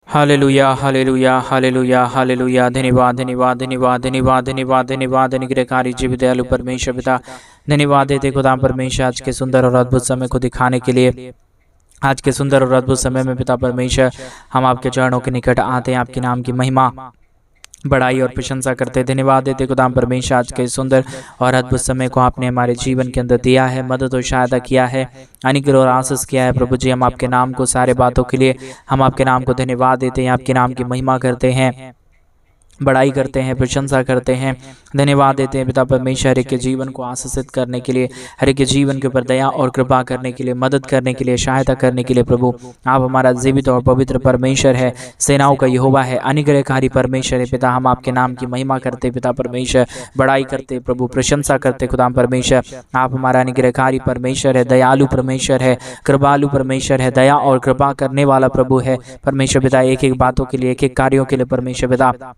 Hallelujah hallelujah hallelujah hallelujah. धन्यवाद धन्यवाद धन्यवाद धन्यवाद धन्यवाद धन्यवाद अनुग्रहकारी जीवित दयालु परमेश्वर पिता, धन्यवाद देते खुदा परमेश्वर आज के सुंदर और अद्भुत समय को दिखाने के लिए। आज के सुंदर और अद्भुत समय में पिता परमेश्वर हम आपके चरणों के निकट आते हैं, आपके नाम की महिमा बड़ाई और प्रशंसा करते। धन्यवाद देते खुदा परमेश्वर आज के सुंदर और अद्भुत समय को आपने हमारे जीवन के अंदर दिया है, मदद और सहायता किया है, अनुग्रह और आशीष किया है। प्रभु जी हम आपके नाम को सारे बातों के लिए हम आपके नाम को धन्यवाद देते हैं, आपके नाम की महिमा करते हैं, बड़ाई करते हैं, प्रशंसा करते हैं, धन्यवाद देते हैं पिता परमेश्वर हर एक के जीवन को आशीषित करने के लिए, हर एक के जीवन के ऊपर दया और कृपा करने के लिए, मदद करने के लिए, सहायता करने के लिए। प्रभु आप हमारा जीवित और पवित्र परमेश्वर है, सेनाओं का यहोवा है, अनुग्रहकारी परमेश्वर है। पिता हम आपके नाम की महिमा करते, पिता परमेश्वर बड़ाई करते, प्रभु प्रशंसा करते। खुदा परमेश्वर आप हमारा अनुग्रहकारी परमेश्वर है, दयालु परमेश्वर है, कृपालु परमेश्वर है, दया और कृपा करने वाला प्रभु है परमेश्वर पिता। एक एक बातों के लिए, एक एक कार्यों के लिए परमेश्वर पिता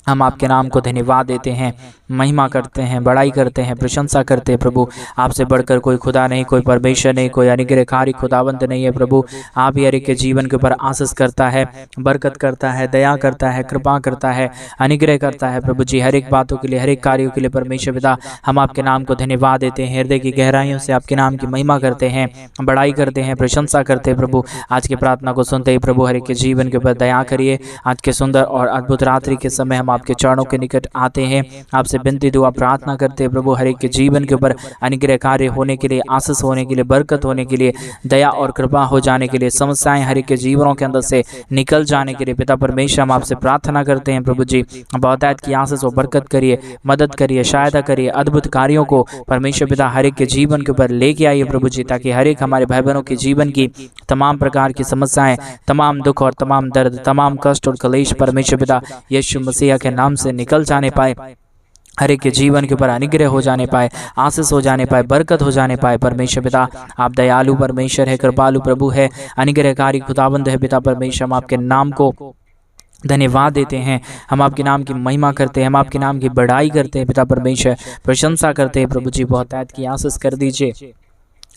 हम आपके नाम को धन्यवाद देते हैं, महिमा करते हैं, बड़ाई करते हैं, प्रशंसा करते हैं। प्रभु आपसे बढ़कर कोई खुदा नहीं, कोई परमेश्वर नहीं, कोई अनुग्रहकारी खुदावंत नहीं है। प्रभु आप ही हर एक के जीवन के ऊपर आशीष करता है, बरकत करता है, दया करता है, कृपा करता है, अनुग्रह करता है। प्रभु जी हर एक बातों के लिए, हर एक कार्यों के लिए परमेश्वर पिता हम आपके नाम को धन्यवाद देते हैं, हृदय की गहराइयों से आपके नाम की महिमा करते हैं, बड़ाई करते हैं, प्रशंसा करते हैं। प्रभु आज की प्रार्थना को सुनते ही प्रभु हर एक के जीवन के ऊपर दया करिए। आज के सुंदर और अद्भुत रात्रि के समय हम आपके चरणों के निकट आते हैं, आपसे विनती दुआ प्रार्थना करते हैं। प्रभु हर एक के जीवन के ऊपर अनुग्रह कार्य होने के लिए, आशीष होने के लिए, बरकत होने के लिए, दया और कृपा हो जाने के लिए, समस्याएं हर एक के जीवनों के अंदर से निकल जाने के लिए पिता परमेश्वर हम आपसे प्रार्थना करते हैं। प्रभु जी बहुतायत की आशीष और बरकत करिए, मदद करिए, सहायता करिए, अद्भुत कार्यों को परमेश्वर पिता हर एक के जीवन के ऊपर लेके आइए प्रभु जी, ताकि हर एक हमारे भाई बहनों के जीवन की तमाम प्रकार की समस्याएं, तमाम दुख और तमाम दर्द, तमाम कष्ट और क्लेश परमेश्वर पिता यीशु मसीह के नाम से निकल जाने पाए, हर एक के जीवन के ऊपर अनुग्रह हो जाने पाए, आशीष हो जाने पाए, बरकत हो जाने पाए। परमेश्वर पिता आप दयालु परमेश्वर है, कृपालु प्रभु है, अनुग्रहकारी खुदाबंद है। पिता परमेश्वर हम आपके नाम को धन्यवाद देते हैं, हम आपके नाम की महिमा करते हैं, हम आपके नाम की बड़ाई करते हैं। पिता परमेश्वर प्रशंसा करते हैं। प्रभु जी बहुतायत की आशीष कर दीजिए,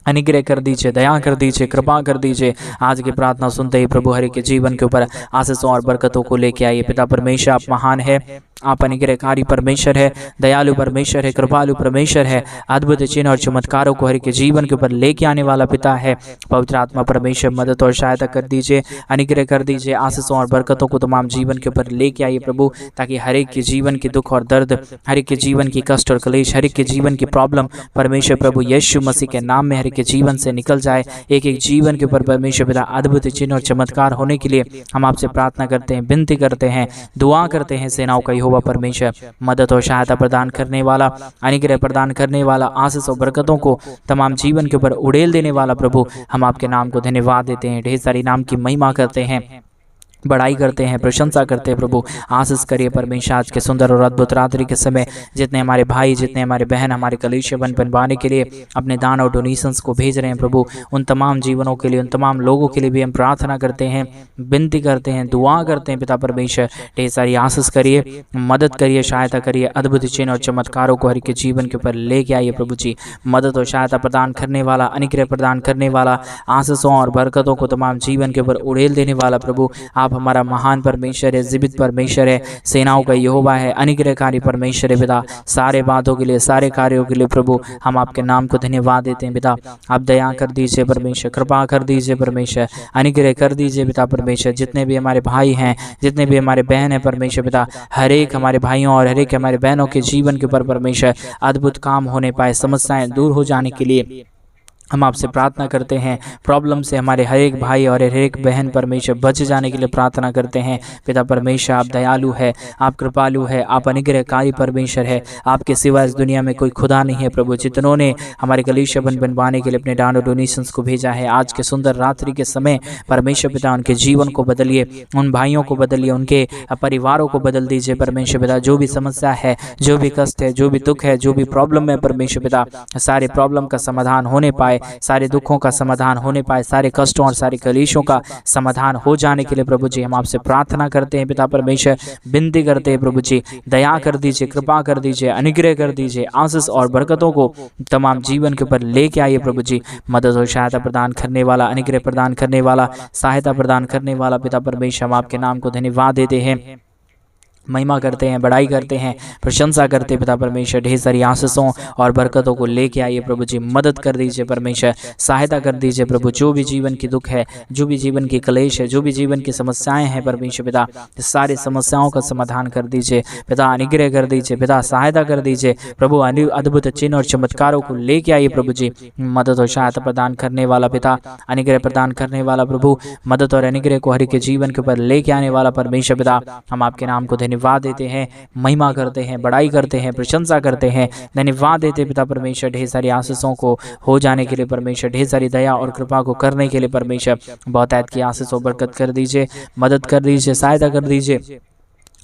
अनुग्रह कर दीजिए, दया कर दीजिए, कृपा कर दीजिए। आज की प्रार्थना सुनते ही प्रभु हर एक के जीवन के ऊपर आशीषों और बरकतों को लेके आइए। पिता परमेश्वर आप महान है, आप अनुग्रहकारी परमेश्वर है, दयालु परमेश्वर है, कृपालु परमेश्वर है, अद्भुत चिन्ह और चमत्कारों को हर एक के जीवन के ऊपर लेके आने वाला पिता है। पवित्र आत्मा परमेश्वर मदद और सहायता कर दीजिए, अनुग्रह कर दीजिए, आशीषों और बरकतों को तमाम जीवन के ऊपर लेके आइए प्रभु, ताकि हर एक के जीवन के दुख और दर्द, हर एक के जीवन की कष्ट और क्लेश, हर एक के जीवन की प्रॉब्लम परमेश्वर प्रभु यीशु मसीह के नाम में हर एक के जीवन से निकल जाए। एक एक जीवन के ऊपर परमेश्वर पिता अद्भुत चिन्ह और चमत्कार होने के लिए हम आपसे प्रार्थना करते हैं, विनती करते हैं, दुआ करते हैं। सेनाओं का यहोवा परमेश्वर मदद और सहायता प्रदान करने वाला, अनुग्रह प्रदान करने वाला, आशीष और बरकतों को तमाम जीवन के ऊपर उड़ेल देने वाला प्रभु हम आपके नाम को धन्यवाद देते हैं, ढेर सारी नाम की महिमा करते हैं, बड़ाई करते हैं, प्रशंसा करते हैं। प्रभु आशीष करिए परमेश्वर आज के सुंदर और अद्भुत रात्रि के समय जितने हमारे भाई, जितने हमारे बहन हमारे कलीसिया बनवाने के लिए अपने दान और डोनेशंस को भेज रहे हैं प्रभु, उन तमाम जीवनों के लिए, उन तमाम लोगों के लिए भी हम प्रार्थना करते हैं, विनती करते हैं, दुआ करते हैं। पिता परमेश्वर ढेर सारी आशीष करिए, मदद करिए, सहायता करिए, अद्भुत चिन्ह और चमत्कारों को हर एक के जीवन के ऊपर लेके आइए प्रभु जी। मदद और सहायता प्रदान करने वाला, अनुग्रह प्रदान करने वाला, आशीषों और बरकतों को तमाम जीवन के ऊपर उड़ेल देने वाला प्रभु आप हमारा महान परमेश्वर है, जीवित परमेश्वर है, सेनाओं का यहोवा है, अनुग्रहकारी परमेश्वर है। पिता सारे बातों के लिए, सारे कार्यों के लिए प्रभु हम आपके नाम को धन्यवाद देते हैं। पिता आप दया कर दीजिए परमेश्वर, कृपा कर दीजिए परमेश्वर, अनुग्रह कर दीजिए पिता परमेश्वर। जितने भी हमारे भाई हैं, जितने भी हमारे बहन हैं परमेश्वर पिता, हर एक हमारे भाइयों और हर एक हमारे बहनों के जीवन के ऊपर परमेश्वर अद्भुत काम होने पाए, समस्याएं दूर हो जाने के लिए हम आपसे प्रार्थना करते हैं। प्रॉब्लम से हमारे हर एक भाई और हर एक बहन परमेश्वर बच जाने के लिए प्रार्थना करते हैं। पिता परमेश्वर आप दयालु है, आप कृपालु है, आप अनुग्रहकारी परमेश्वर है, आपके सिवा इस दुनिया में कोई खुदा नहीं है प्रभु। जितनों ने हमारे कलीसिया बनवाने के लिए अपने दान और डोनेशंस को भेजा है, आज के सुंदर रात्रि के समय परमेश्वर पिता उनके जीवन को बदलिए, उन भाइयों को बदलिए, उनके परिवारों को बदल दीजिए परमेश्वर पिता। जो भी समस्या है, जो भी कष्ट है, जो भी दुख है, जो भी प्रॉब्लम है परमेश्वर पिता, सारे प्रॉब्लम का समाधान होने पाए, पाए, सारे दुखों का समाधान होने पाए, सारे कष्टों और सारे कलेशों का समाधान हो जाने के लिए प्रभु जी हम आपसे प्रार्थना करते हैं पिता परमेश्वर, विनती करते हैं प्रभु जी, दया कर दीजिए, कृपा कर दीजिए, अनुग्रह कर दीजिए, आशीष और बरकतों को तमाम जीवन के ऊपर लेके आइए प्रभु जी। मदद और सहायता प्रदान करने वाला, अनुग्रह प्रदान करने वाला, सहायता प्रदान करने वाला पिता परमेश्वर, हम आपके नाम को धन्यवाद देते हैं, महिमा करते हैं, बड़ाई करते हैं, प्रशंसा करते हैं पिता परमेश्वर। ढेर सारी आशीषों और बरकतों को लेके आइए प्रभु जी, मदद कर दीजिए परमेश्वर, सहायता कर दीजिए प्रभु। जो भी जीवन की दुख है, जो भी जीवन की क्लेश है, जो भी जीवन की समस्याएं हैं परमेश्वर पिता, सारी समस्याओं का समाधान कर दीजिए पिता, अनुग्रह कर दीजिए पिता, सहायता कर दीजिए प्रभु। अद्भुत चिन्ह और चमत्कारों को लेके आइए प्रभु जी, मदद और सहायता प्रदान करने वाला पिता, अनुग्रह प्रदान करने वाला प्रभु, मदद और अनुग्रह को हर के जीवन के ऊपर लेके आने वाला परमेश्वर पिता, हम आपके नाम को धन्यवाद देते हैं, महिमा करते हैं, बड़ाई करते हैं, प्रशंसा करते हैं, धन्यवाद देते हैं पिता परमेश्वर। ढेर सारी आशीषों को हो जाने के लिए परमेश्वर, ढेर सारी दया और कृपा को करने के लिए परमेश्वर, बहुतायत की आशीष और बरकत कर दीजिए, मदद कर दीजिए, सहायता कर दीजिए,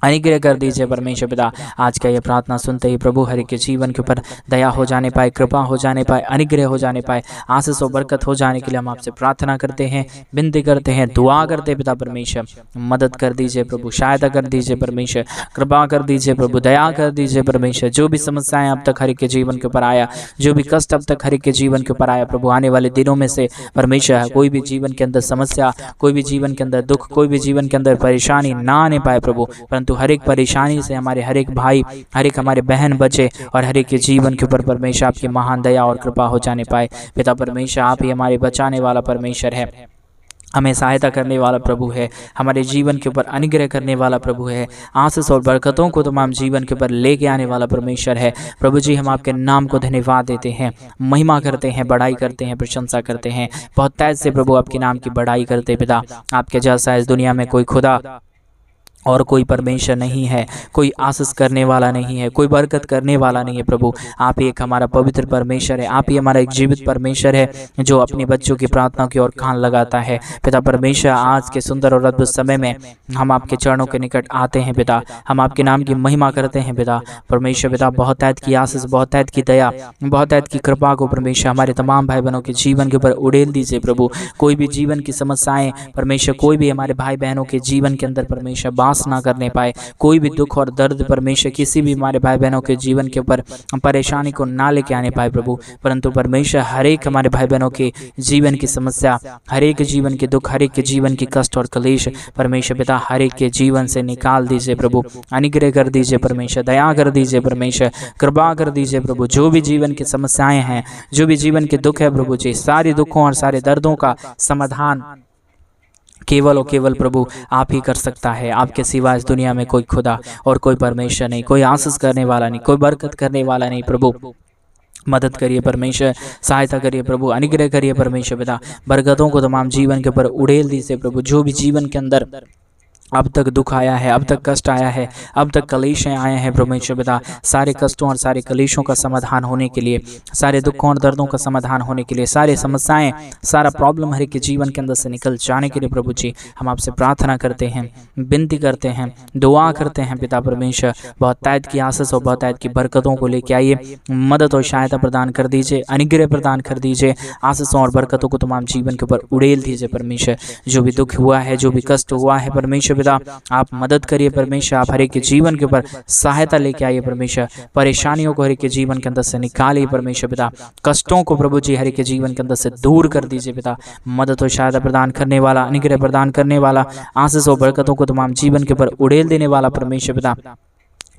अनुग्रह कर दीजिए परमेश्वर पिता। आज का ये प्रार्थना सुनते ही प्रभु हर के जीवन के ऊपर दया हो जाने पाए, कृपा हो जाने पाए, अनुग्रह हो जाने पाए, आशीष और बरकत हो जाने के लिए हम आपसे प्रार्थना करते हैं, विनती करते हैं, दुआ करते हैं पिता परमेश्वर। मदद कर दीजिए प्रभु, सहायता कर दीजिए परमेश्वर, कृपा कर दीजिए प्रभु, दया कर दीजिए परमेश्वर। जो भी समस्याएं अब तक हर के जीवन के ऊपर आया, जो भी कष्ट अब तक हर के जीवन के ऊपर आया प्रभु, आने वाले दिनों में से परमेश्वर कोई भी जीवन के अंदर समस्या, कोई भी जीवन के अंदर दुख, कोई भी जीवन के अंदर परेशानी ना आने पाए प्रभु, परंतु हर एक परेशानी से हमारे हर एक भाई, हर एक हमारे बहन बचे और हर एक के जीवन के ऊपर परमेश्वर आपकी महान दया और कृपा हो जाने पाए पिता परमेश्वर। आप ही हमारे बचाने वाला परमेश्वर है, हमें सहायता करने वाला प्रभु है, हमारे जीवन के ऊपर अनुग्रह करने वाला प्रभु है, आशीष और बरकतों को तमाम जीवन के ऊपर लेके आने वाला परमेश्वर है प्रभु जी। हम आपके नाम को धन्यवाद देते हैं, महिमा करते हैं, बड़ाई करते हैं, प्रशंसा करते हैं, बहुत तेज से प्रभु आपके नाम की बड़ाई करते पिता। आपके जैसा इस दुनिया में कोई खुदा और कोई परमेश्वर नहीं है, कोई आशीष करने वाला नहीं है, कोई बरकत करने वाला नहीं है प्रभु। आप ही एक हमारा पवित्र परमेश्वर है, आप ही हमारा एक जीवित परमेश्वर है जो अपने बच्चों की प्रार्थना की ओर कान लगाता है पिता परमेश्वर। आज के सुंदर और अद्भुत समय में हम आपके चरणों के निकट आते हैं पिता, हम आपके नाम की महिमा करते हैं पिता परमेश्वर पिता। बहुत ऐत की आशीष, बहुत ऐत की दया, बहुत ऐत की कृपा को परमेश्वर हमारे तमाम भाई बहनों के जीवन के ऊपर उड़ेल दीजिए प्रभु। कोई भी जीवन की समस्याएं परमेश्वर, कोई भी हमारे भाई बहनों के जीवन के अंदर परमेश्वर ना करने पाए, कोई भी दुख और दर्द परमेश्वर किसी भी हमारे भाई बहनों के जीवन के ऊपर परेशानी को ना लेके आने पाए प्रभु, परंतु परमेश्वर हर एक हमारे भाई बहनों के जीवन की समस्या, हर एक जीवन के दुख, हर एक के जीवन की कष्ट और क्लेश परमेश्वर पिता हर एक के जीवन से निकाल दीजिए प्रभु। अनुग्रह कर दीजिए परमेश्वर, दया कर दीजिए परमेश्वर, कृपा कर दीजिए प्रभु। जो भी जीवन की समस्याएं हैं, जो भी जीवन के दुख है प्रभु जी, सारे दुखों और सारे दर्दों का समाधान केवल और केवल प्रभु आप ही कर सकता है। आपके सिवा इस दुनिया में कोई खुदा और कोई परमेश्वर नहीं, कोई आशीष करने वाला नहीं, कोई बरकत करने वाला नहीं प्रभु। मदद करिए परमेश्वर, सहायता करिए प्रभु, अनुग्रह करिए परमेश्वर पिता। बरकतों को तमाम जीवन के ऊपर उड़ेल दीजिए प्रभु। जो भी जीवन के अंदर अब तक दुख आया है, अब तक कष्ट आया है, अब तक कलेशें आए हैं परमेश्वर पिता, सारे कष्टों और सारे कलेशों का समाधान होने के लिए, सारे दुखों और दर्दों का समाधान होने के लिए, सारे समस्याएं, सारा प्रॉब्लम हर एक के जीवन के अंदर से निकल जाने के लिए प्रभु जी हम आपसे प्रार्थना करते हैं, विनती करते हैं, दुआ करते हैं पिता परमेश्वर। बहुत तायत की आशीष और बहुत तायत की बरकतों को लेके आइए, मदद और सहायता प्रदान कर दीजिए, अनुग्रह प्रदान कर दीजिए, आशीषों और बरकतों को तमाम जीवन के ऊपर उड़ेल दीजिए परमेश्वर। जो भी दुख हुआ है, जो भी कष्ट हुआ है परमेश्वर पिता, आप मदद करिए परमेश्वर। आप हर एक के जीवन के ऊपर सहायता लेके आइए परमेश्वर। परेशानियों को हर एक के जीवन के अंदर से निकालिए परमेश्वर पिता। कष्टों को प्रभु जी हर एक के जीवन के अंदर से दूर कर दीजिए पिता। मदद और सहायता प्रदान करने वाला, अनुग्रह प्रदान करने वाला, आशीष और बरकतों को तमाम जीवन के ऊपर उड़ेल देने वाला परमेश्वर पिता,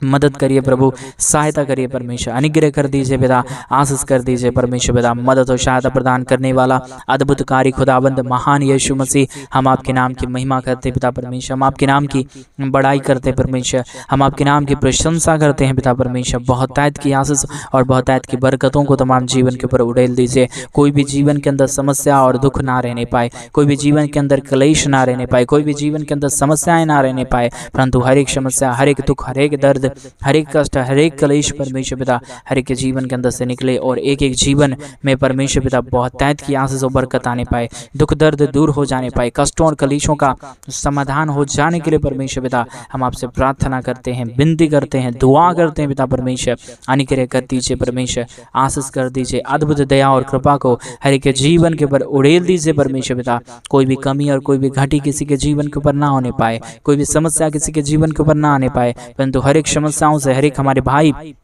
मदद करिए प्रभु, सहायता करिए परमेश्वर, अनुग्रह कर दीजिए पिता, आशीष कर दीजिए परमेश्वर पिता। मदद और सहायता प्रदान करने वाला अद्भुतकारी खुदाबंद महान यीशु मसीह, हम आपके नाम की महिमा करते पिता परमेश्वर, हम आपके नाम की बड़ाई करते परमेश्वर, हम आपके नाम की प्रशंसा करते हैं पिता परमेश्वर। बहुत तायत की आशीष और बहुत तायत की बरकतों को तमाम जीवन के ऊपर उड़ेल दीजिए। कोई भी जीवन के अंदर समस्या और दुख ना रहने पाए, कोई भी जीवन के अंदर क्लेश ना रहने पाए, कोई भी जीवन के अंदर समस्याएं ना रहने पाए, परंतु हर एक समस्या, हर एक दुख, हर एक दर्द हर एक कष्ट, हर एक कलेश परमेश्वर पिता हर एक के जीवन के अंदर से निकले और एक एक जीवन में परमेश्वर पिता बहुतायत की आशीष और बरकत आने पाए, दुख दर्द दूर हो जाने पाए, कष्टों और कलेशों का समाधान हो जाने के लिए परमेश्वर पिता हम आपसे प्रार्थना करते हैं, विनती करते हैं, दुआ करते हैं पिता परमेश्वर। अनुग्रह कर दीजिए परमेश्वर, आशीष कर दीजिए, अद्भुत दया और कृपा को हर एक के जीवन के ऊपर उड़ेल दीजिए परमेश्वर पिता। कोई भी कमी और कोई भी घाटी किसी के जीवन के ऊपर ना होने पाए, कोई भी समस्या किसी के जीवन के ऊपर ना आने पाए, परंतु हर एक समस्याओं से हर एक हमारे भाई,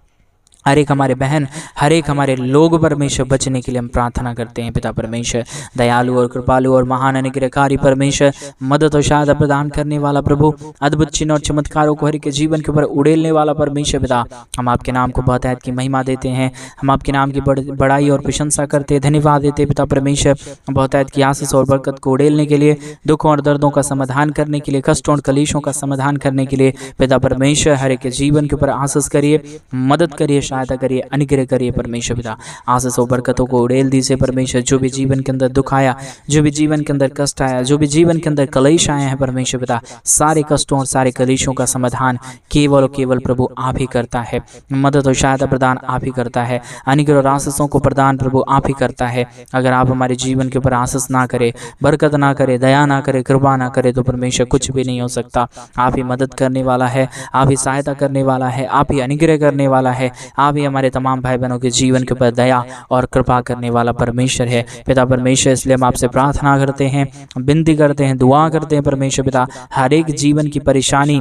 हर एक हमारे बहन, हर एक हमारे लोग परमेश्वर बचने के लिए हम प्रार्थना करते हैं पिता परमेश्वर। दयालु और कृपालु और महान अनुग्रहकारी परमेश्वर, मदद और सहायता प्रदान करने वाला प्रभु, अद्भुत चिन्ह और चमत्कारों को हर एक के जीवन के ऊपर उड़ेलने वाला परमेश्वर पिता, हम आपके नाम को बहुतायत की महिमा देते हैं, हम आपके नाम की बड़ाई और प्रशंसा करते हैं, धन्यवाद देते हैं पिता परमेश्वर। बहुतायत की आशीष और बरकत को उड़ेलने के लिए, दुखों और दर्दों का समाधान करने के लिए, कष्टों और कलेशों का समाधान करने के लिए पिता परमेश्वर हर एक के जीवन के ऊपर आशीष करिए, मदद करिए, सहायता करिए, अनुग्रह करिए परमेश्वर पिता। आशीष और बरकतों को उड़ेल दीजिए परमेश्वर। जो भी जीवन के अंदर दुख आया, जो भी जीवन के अंदर कष्ट आया, जो भी जीवन के अंदर कलेश आए हैं परमेश्वर पिता, सारे कष्टों और सारे कलेशों का समाधान केवल और केवल प्रभु आप ही करता है। मदद और सहायता प्रदान आप ही करता है, अनुग्रह और आशीषों को प्रदान प्रभु आप ही करता है। अगर आप हमारे जीवन के ऊपर आशीष ना करे, बरकत ना करे, दया ना करे, कृपा ना करे तो परमेश्वर कुछ भी नहीं हो सकता। आप ही मदद करने वाला है, आप ही सहायता करने वाला है, आप ही अनुग्रह करने वाला है, आप ही हमारे तमाम भाई बहनों के जीवन के ऊपर दया और कृपा करने वाला परमेश्वर है पिता परमेश्वर। इसलिए हम आपसे प्रार्थना करते हैं, विनती करते हैं, दुआ करते हैं परमेश्वर पिता। हर एक जीवन की परेशानी,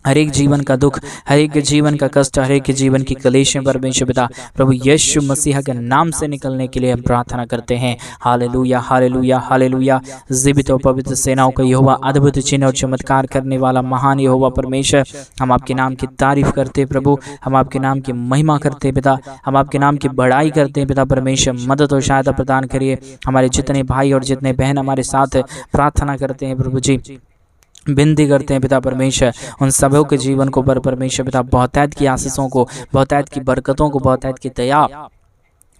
हर एक जीवन का दुख, हर एक जीवन का कष्ट, हर एक जीवन की कलेशें परमेश्वर पिता प्रभु यीशु मसीह के नाम से निकलने के लिए हम प्रार्थना करते हैं। Hallelujah, hallelujah, hallelujah. जीवित और पवित्र सेनाओं का यहोवा, अद्भुत चिन्ह और चमत्कार करने वाला महान यहोवा परमेश्वर, हम आपके नाम की तारीफ करते प्रभु, हम आपके नाम की महिमा करते पिता, हम आपके नाम की बड़ाई करते हैं पिता परमेश्वर। मदद और सहायता प्रदान करिए। हमारे जितने भाई और जितने बहन हमारे साथ प्रार्थना करते हैं प्रभु जी, विनती करते हैं पिता परमेश्वर, उन सबों के जीवन को परमेश्वर पिता बहुतायत की आशीषों को, बहुतायत की बरकतों को, बहुतायत की दया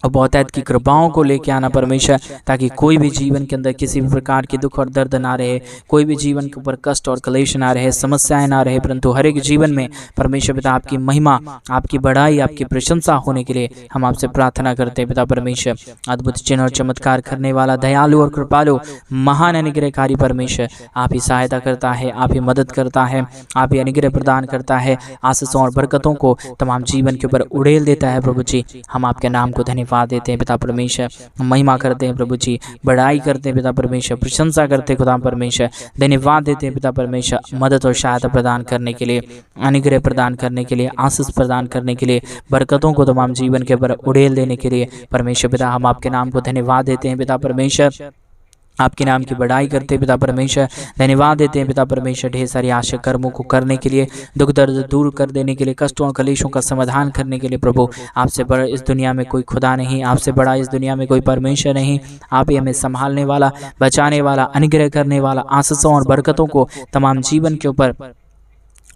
और बहुतायत की कृपाओं को लेके आना परमेश्वर, ताकि कोई भी जीवन के अंदर किसी भी प्रकार की दुख और दर्द ना रहे, कोई भी जीवन के ऊपर कष्ट और कलेश ना रहे, समस्याएं ना रहे, परंतु हर एक जीवन में परमेश्वर पिता आपकी महिमा, आपकी बड़ाई, आपकी प्रशंसा होने के लिए हम आपसे प्रार्थना करते हैं पिता परमेश्वर। अद्भुत चिन्ह और चमत्कार करने वाला दयालु और कृपालु महान अनुग्रहकारी परमेश्वर, आप ही सहायता करता है, आप ही मदद करता है, आप ही अनुग्रह प्रदान करता है, आशीषों और बरकतों को तमाम जीवन के ऊपर उड़ेल देता है प्रभु जी। हम आपके नाम को धन्यवाद देते हैं पिता परमेश्वर, महिमा करते हैं प्रभु जी, बड़ाई करते हैं पिता परमेश्वर, प्रशंसा करते हैं खुदा परमेश्वर, धन्यवाद देते हैं पिता परमेश्वर। मदद और सहायता प्रदान करने के लिए, अनुग्रह प्रदान करने के लिए, आशीष प्रदान करने के लिए, बरकतों को तमाम जीवन के ऊपर उड़ेल देने के लिए परमेश्वर पिता हम आपके नाम को धन्यवाद देते हैं पिता परमेश्वर। आपके नाम की बड़ाई करते हैं पिता परमेश्वर, धन्यवाद देते हैं पिता परमेश्वर ढेर सारी आशा कर्मों को करने के लिए, दुख दर्द दूर कर देने के लिए, कष्टों और कलेशों का समाधान करने के लिए प्रभु। आपसे बड़ा इस दुनिया में कोई खुदा नहीं, आपसे बड़ा इस दुनिया में कोई परमेश्वर नहीं। आप ही हमें संभालने वाला, बचाने वाला, अनुग्रह करने वाला, आशीषों और बरकतों को तमाम जीवन के ऊपर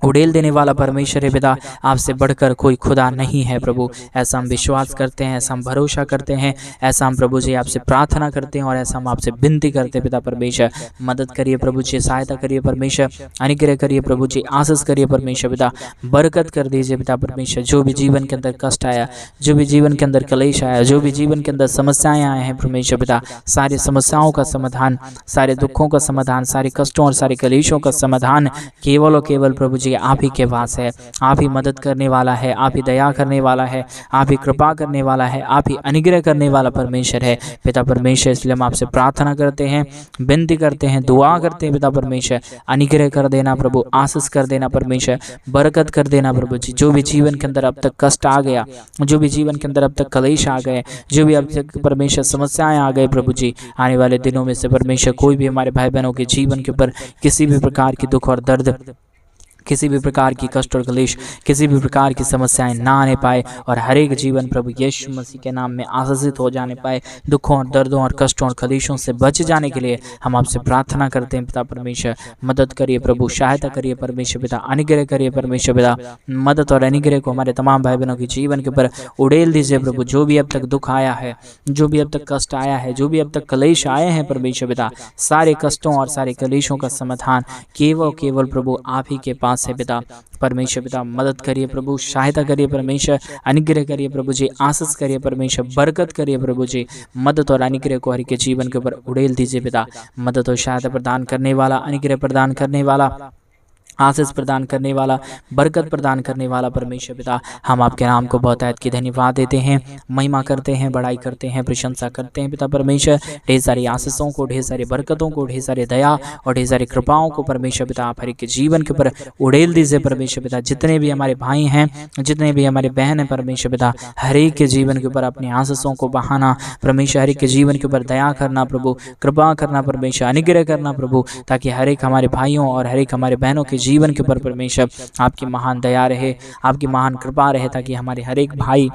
उड़ेल देने वाला परमेश्वर है पिता। आपसे बढ़कर कोई खुदा नहीं है प्रभु, ऐसा हम विश्वास करते हैं, ऐसा हम भरोसा करते हैं, ऐसा हम प्रभु जी आपसे प्रार्थना करते हैं और ऐसा हम आपसे विनती करते हैं पिता परमेश्वर। मदद करिए प्रभु जी, सहायता करिए परमेश्वर, अनुग्रह करिए प्रभु जी, आशीष करिए परमेश्वर पिता, बरकत कर दीजिए पिता परमेश्वर। जो भी जीवन के अंदर कष्ट आया, जो भी जीवन के अंदर कलेश आया, जो भी जीवन के अंदर समस्याएं आए हैं परमेश्वर पिता, सारी समस्याओं का समाधान, सारे दुखों का समाधान, सारे कष्टों और सारे कलेशों का समाधान केवल और केवल प्रभु जी आप ही के पास है। आप ही मदद करने वाला है, आप ही दया करने वाला है, आप ही कृपा करने वाला है, आप ही अनुग्रह करने वाला परमेश्वर है पिता परमेश्वर। इसलिए हम आपसे प्रार्थना करते हैं, विनती करते हैं, दुआ करते हैं पिता परमेश्वर। अनुग्रह कर देना प्रभु, आशीष कर देना परमेश्वर, बरकत कर देना प्रभु जी। जो भी जीवन के अंदर अब तक कष्ट आ गया, जो भी जीवन के अंदर अब तक कलेश आ गए, जो भी अब तक परमेश्वर समस्याएं आ गए प्रभु जी, आने वाले दिनों में से परमेश्वर कोई भी हमारे भाई बहनों के जीवन के ऊपर किसी भी प्रकार की दुख और दर्द, किसी भी प्रकार की कष्ट और क्लेश, किसी भी प्रकार की समस्याएं ना आने पाए और हर एक जीवन प्रभु यीशु मसीह के नाम में आशीषित हो जाने पाए। दुखों और दर्दों और कष्टों और क्लेशों से बच जाने के लिए हम आपसे प्रार्थना करते हैं पिता परमेश्वर। मदद करिए प्रभु, सहायता करिए परमेश्वर पिता, अनुग्रह करिए परमेश्वर पिता। मदद और अनुग्रह को हमारे तमाम भाई बहनों के जीवन के ऊपर उड़ेल दीजिए प्रभु। जो भी अब तक दुख आया है, जो भी अब तक कष्ट आया है, जो भी अब तक क्लेश आए हैं परमेश्वर पिता, सारे कष्टों और सारे क्लेशों का समाधान केवल केवल प्रभु आप ही के पास पास है पिता। परमेश्वर पिता मदद करिए प्रभु, सहायता करिए परमेश्वर, अनुग्रह करिए प्रभु जी, आशीष करिए परमेश्वर, बरकत करिए प्रभु जी। मदद और अनुग्रह को हर के जीवन के ऊपर उड़ेल दीजिए पिता। मदद और सहायता प्रदान करने वाला, अनुग्रह प्रदान करने वाला, आशीष प्रदान करने वाला, बरकत प्रदान करने वाला परमेश्वर पिता, हम आपके नाम को बहुतायत की धन्यवाद देते हैं, महिमा करते हैं, बड़ाई करते हैं, प्रशंसा करते हैं पिता परमेश्वर। ढेर सारी आशीषों को, ढेर सारी बरकतों को, ढेर सारी दया और ढेर सारी कृपाओं को परमेश्वर पिता आप हर एक के जीवन के ऊपर उड़ेल दीजिए परमेश्वर पिता। जितने भी हमारे भाई हैं, जितने भी हमारे बहन हैं परमेश्वर पिता, हर एक के जीवन के ऊपर अपनी आशीषों को बहाना परमेश्वर, हर एक के जीवन के ऊपर दया करना प्रभु, कृपा करना परमेश्वर, अनुग्रह करना प्रभु, ताकि हर एक हमारे भाइयों और हर एक हमारे बहनों के जीवन के ऊपर परमेश्वर आपकी महान दया रहे, आपकी महान कृपा रहे, ताकि हमारे हर एक भाई,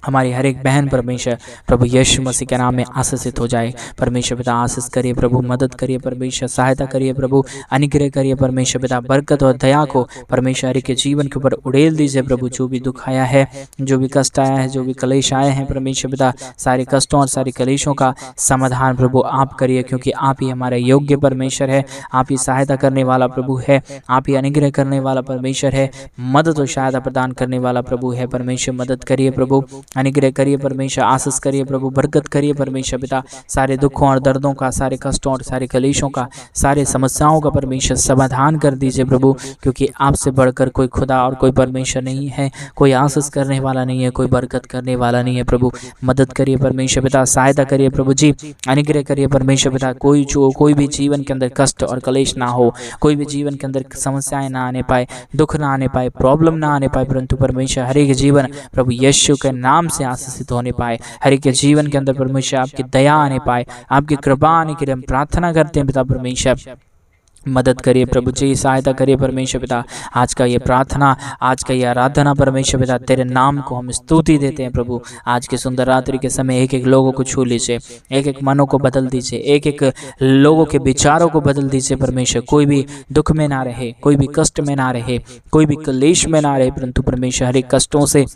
हमारी हर एक बहन परमेश्वर प्रभु यीशु मसीह के नाम में आशीषित हो जाए। परमेश्वर पिता आशीष करिए प्रभु, मदद करिए परमेश्वर, सहायता करिए प्रभु, अनुग्रह करिए परमेश्वर पिता, बरकत और दया को परमेश्वर हर एक के जीवन के ऊपर उड़ेल दीजिए प्रभु। जो भी दुख आया है, जो भी कष्ट आया है, जो भी कलेश आए हैं परमेश्वर पिता, सारे कष्टों और सारे कलेशों का समाधान प्रभु आप करिए, क्योंकि आप ही हमारे योग्य परमेश्वर है, आप ही सहायता करने वाला प्रभु है, आप ही अनुग्रह करने वाला परमेश्वर है, मदद और सहायता प्रदान करने वाला प्रभु है। परमेश्वर मदद करिए प्रभु, अनुग्रह करिए परमेश्वर, आशीष करिए प्रभु, बरकत करिए परमेश्वर पिता। सारे दुखों और दर्दों का, सारे कष्टों और सारे कलेशों का, सारे समस्याओं का परमेश्वर समाधान कर दीजिए प्रभु, क्योंकि आपसे बढ़कर कोई खुदा और कोई परमेश्वर नहीं है, कोई आशीष करने वाला नहीं है, कोई बरकत करने वाला नहीं है प्रभु। मदद करिए परमेश्वर पिता, सहायता करिए प्रभु जी, अनुग्रह करिए परमेश्वर पिता। कोई भी जीवन के अंदर कष्ट और कलेश ना हो, कोई भी जीवन के अंदर समस्याएं ना आने पाए, दुख ना आने पाए, प्रॉब्लम ना आने पाए, परंतु परमेश्वर हर एक जीवन प्रभु यीशु के नाम से आशीषित होने पाए, हर एक के जीवन के अंदर परमेश्वर आपकी दया आने पाए, आपकी कृपा आने के लिए हम प्रार्थना करते हैं पिता परमेश्वर। मदद करिए प्रभु जी, सहायता करिए परमेश्वर पिता। आज का ये प्रार्थना, आज का ये आराधना परमेश्वर पिता, तेरे नाम को हम स्तुति देते हैं प्रभु। आज के सुंदर रात्रि के समय एक एक लोगों को छू लीजिए, एक एक मनों को बदल दीजिए, एक एक लोगों के विचारों को बदल दीजिए परमेश्वर। कोई भी दुख में ना रहे, कोई भी कष्ट में ना रहे, कोई भी क्लेश में ना रहे, परंतु परमेश्वर हर एक कष्टों से,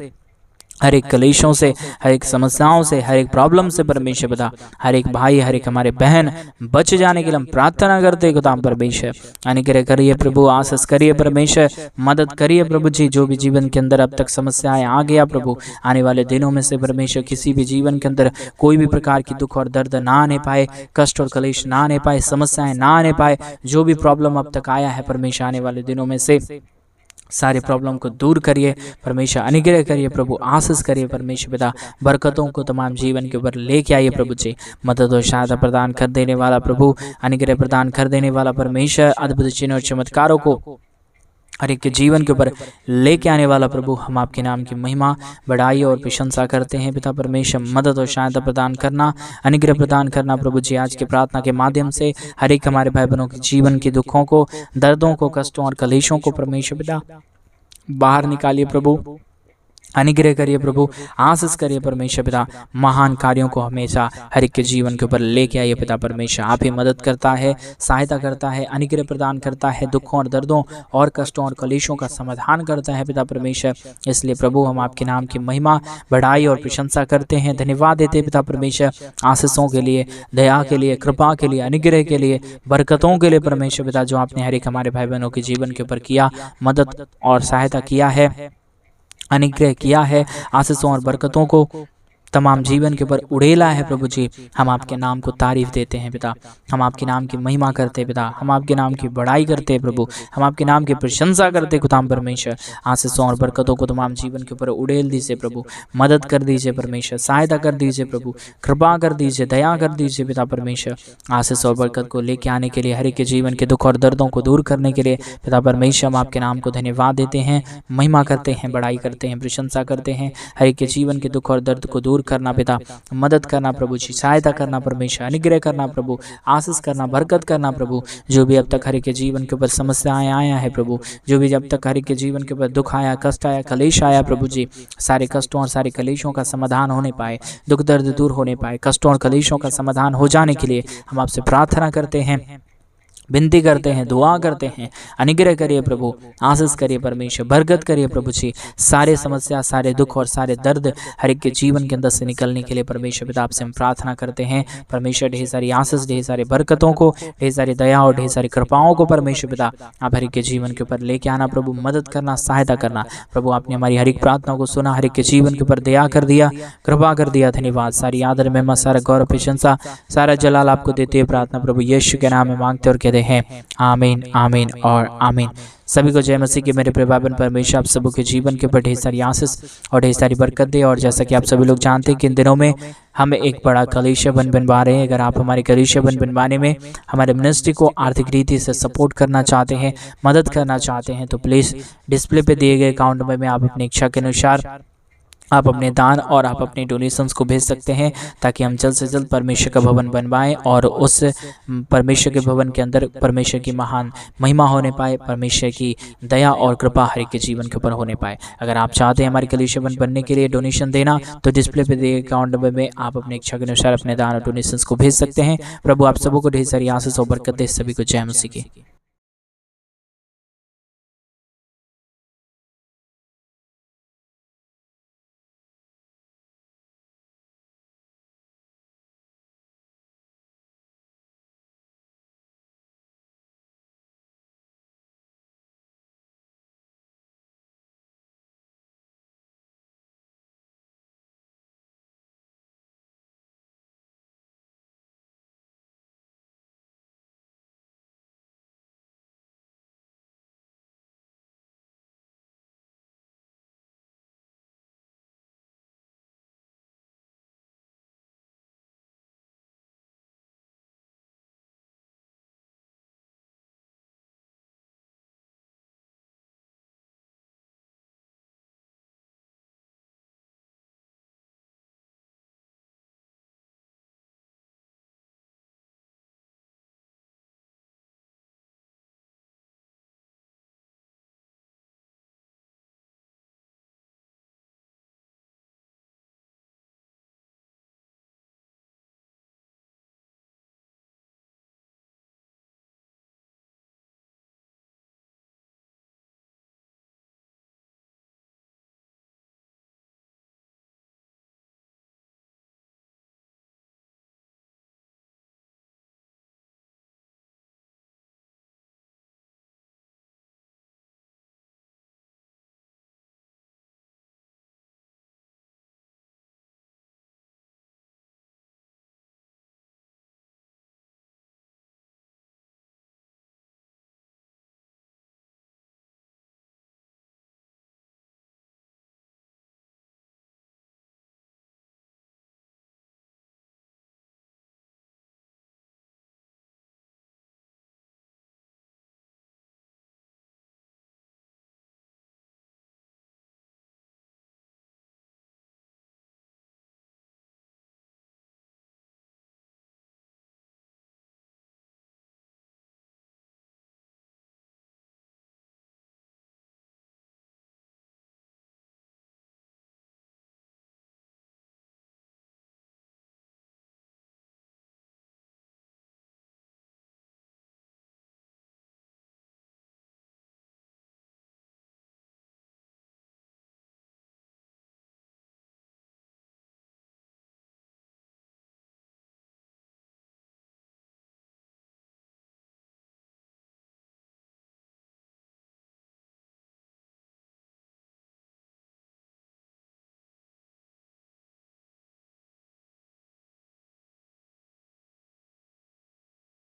हर एक कलेशों से, हर एक समस्याओं से, हर एक प्रॉब्लम से परमेश्वर पिता, हर एक भाई, हर एक हमारे बहन बच जाने के लिए हम प्रार्थना करते हैं खुदा परमेश्वर। अनुग्रह करिए प्रभु, आशीष करिए परमेश्वर, मदद करिए प्रभु जी। जो भी जीवन के अंदर अब तक समस्याएं आ गया प्रभु, आने वाले दिनों में से परमेश्वर किसी भी जीवन के अंदर कोई भी प्रकार की दुख और दर्द ना आने पाए, कष्ट और कलेश ना आने पाए, समस्याएं ना आने पाए। जो भी प्रॉब्लम अब तक आया है परमेश्वर, आने वाले दिनों में से सारे प्रॉब्लम को दूर करिए परमेश्वर, अनुग्रह करिए प्रभु, आशीष करिए परमेश्वर पिता, बरकतों को तमाम जीवन के ऊपर लेके आइए प्रभु जी। मदद और सहायता प्रदान कर देने वाला प्रभु, अनुग्रह प्रदान कर देने वाला परमेश्वर, अद्भुत चिन्ह और चमत्कारों को हर एक के जीवन के ऊपर लेके आने वाला प्रभु, हम आपके नाम की महिमा, बड़ाई और प्रशंसा करते हैं पिता परमेश्वर। मदद और सहायता प्रदान करना, अनुग्रह प्रदान करना प्रभु जी। आज के प्रार्थना के माध्यम से हर एक हमारे भाई बहनों के जीवन के दुखों को, दर्दों को, कष्टों और कलेशों को परमेश्वर पिता बाहर निकालिए प्रभु, अनुग्रह करिए प्रभु, आशीष करिए परमेश्वर पिता। महान कार्यों को हमेशा हर एक के जीवन के ऊपर लेके आइए पिता परमेश्वर। आप ही मदद करता है, सहायता करता है, अनुग्रह प्रदान करता है, दुखों और दर्दों और कष्टों और कलेशों का समाधान करता है पिता परमेश्वर। इसलिए प्रभु हम आपके नाम की महिमा, बड़ाई और प्रशंसा करते हैं, धन्यवाद देते हैं पिता परमेश्वर, आशीषों के लिए, दया के लिए, कृपा के लिए, अनुग्रह के लिए, बरकतों के लिए परमेश्वर पिता, जो आपने हर एक हमारे भाई बहनों के जीवन के ऊपर किया, मदद और सहायता किया है, अनुग्रह किया है, आशीषों और बरकतों को तमाम जीवन के ऊपर उड़ेला है प्रभु जी। हम आपके नाम को तारीफ देते हैं पिता, हम आपके नाम की महिमा करते हैं पिता, हम आपके नाम की बड़ाई करते हैं प्रभु, हम आपके नाम की प्रशंसा करते हैं खुदा परमेश्वर। आशीषों और बरकतों को तमाम जीवन के ऊपर उड़ेल दीजिए प्रभु, मदद कर दीजिए परमेश्वर, सहायता कर दीजिए प्रभु, कृपा कर दीजिए, दया कर दीजिए पिता परमेश्वर। आशीष और बरकत को लेके आने के लिए, हर एक के जीवन के दुख और दर्दों को दूर करने के लिए पिता परमेश्वर हम आपके नाम को धन्यवाद देते हैं, महिमा करते हैं, बड़ाई करते हैं, प्रशंसा करते हैं। हर एक के जीवन के दुख और दर्द को दूर करना पिता, मदद करना प्रभु जी, सहायता करना परमेश्वर, अनुग्रह करना प्रभु, आशीष करना, बरकत करना प्रभु। जो भी अब तक हर एक के जीवन के ऊपर समस्याएं आया है प्रभु, जो भी जब तक हर एक के जीवन के ऊपर दुख आया, कष्ट आया, कलेश आया प्रभु जी, सारे कष्टों और सारे कलेशों का समाधान होने पाए, दुख दर्द दूर होने पाए, कष्टों और कलेशों का समाधान हो जाने के लिए हम आपसे प्रार्थना करते हैं। विनती करते हैं, दुआ करते हैं। अनुग्रह करिए प्रभु, आशीष करिए परमेश्वर, बरकत करिए प्रभु जी। सारे समस्या, सारे दुख और सारे दर्द हर एक के जीवन के अंदर से निकलने के लिए परमेश्वर पिता आपसे हम प्रार्थना करते हैं। परमेश्वर ढेर सारी आशीष, ढेर सारी बरकतों को, ढेर सारी दया और ढेर सारी कृपाओं को परमेश्वर पिता आप हर एक के जीवन के ऊपर लेके आना प्रभु, मदद करना, सहायता करना प्रभु। आपने हमारी हर एक प्रार्थनाओं को सुना, हर एक के जीवन के ऊपर दया कर दिया, कृपा कर दिया। धन्यवाद। सारी आदर, महिमा, सारा गौरव, प्रशंसा, सारा जलाल आपको देते हुए प्रार्थना प्रभु यीशु के नाम में मांगते और कहते हैं आमीन, आमीन और आमीन। सभी को जय मसीह की मेरे प्रिय परमेश्वर आप सबों के जीवन के ऊपर ढेर सारी आशीष और ढेर सारी बरकत दे। और जैसा कि आप सभी लोग जानते हैं कि इन दिनों में हम एक बड़ा कलीसिया बनवा रहे हैं। अगर आप हमारे कलीसिया बनवाने में हमारे मिनिस्ट्री को आर्थिक रीति से सपोर्ट करना चाहते हैं, मदद करना चाहते हैं, तो प्लीज़ डिस्प्ले पे दिए गए अकाउंट में आप अपनी इच्छा के अनुसार आप अपने दान और आप अपने डोनेशंस को भेज सकते हैं, ताकि हम जल्द से जल्द परमेश्वर का भवन बनवाएं और उस परमेश्वर के भवन के अंदर परमेश्वर की महान महिमा होने पाए, परमेश्वर की दया और कृपा हर एक के जीवन के ऊपर होने पाए। अगर आप चाहते हैं हमारे कलीसिया बनने के लिए डोनेशन देना, तो डिस्प्ले पे दिए अकाउंट में आप अपने इच्छा के अनुसार अपने दान और डोनेशंस को भेज सकते हैं। प्रभु आप सबों को ढेर सारी आशीष और बरकत दे। सभी को जय मसीह की।